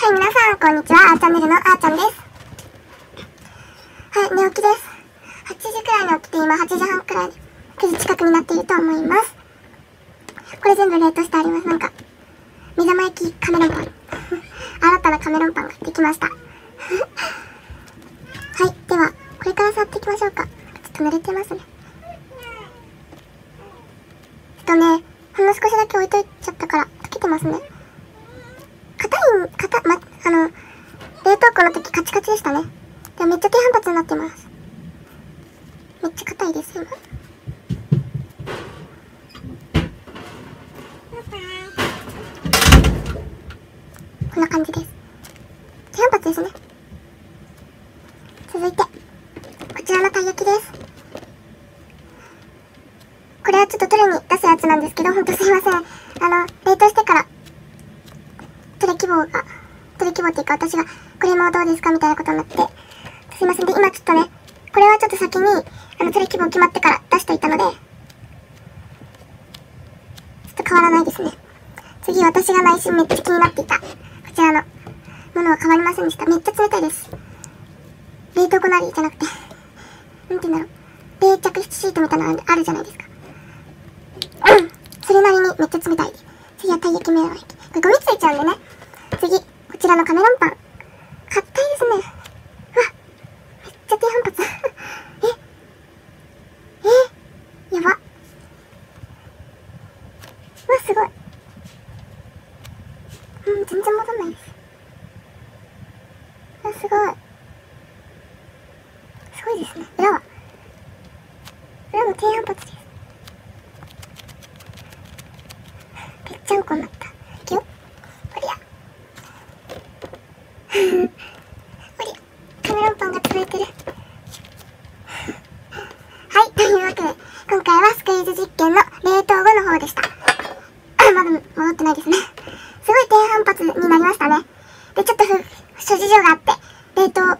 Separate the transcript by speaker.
Speaker 1: はい、皆さん、こんにちは。チャンネルのあーちゃんです。はい、寝起きです。8時くらいに起きて、今8時半くらいで、9時近くになっていると思います。これ全部冷凍してあります。なんか、目玉焼きカメロンパン。新たなカメロンパンができました。はい、では、これから触っていきましょうか。ちょっと濡れてますね。ほんの少しだけ置いといちゃったから、溶けてますね。冷凍庫の時カチカチでしたね。でもめっちゃ低反発になってます。めっちゃ硬いです、今。こんな感じです。低反発ですね。続いて、こちらのたい焼きです。これはちょっと取りに出すやつなんですけど、ほんとすいません。冷凍してから、取れ希望っていうか、私が、これもどうですかみたいなことになって、すいません。で、今ちょっとね、これはちょっと先に、取れ希望決まってから出しておいたので、ちょっと変わらないですね。次、私が内心めっちゃ気になっていた、こちらのものは変わりませんでした。めっちゃ冷たいです。冷凍庫なりじゃなくて、なんて言うんだろう。冷着シートみたいなのあるじゃないですか。それなりにめっちゃ冷たいです。次はたい焼き目玉焼き。これゴミついちゃうんでね。次、こちらのカメロンパン。硬いですね。うわ、めっちゃ低反発。やば。うわ、すごい。全然戻んないです。うわ、すごい。すごいですね。裏も低反発です。ぺっちゃんこになった。いくよ。おりゃ。カメロンパンが潰れてる。はい、というわけで、今回はスクイーズ実験の冷凍後の方でした。まだ戻ってないですね。すごい低反発になりましたね。で、ちょっと諸事情があって、冷凍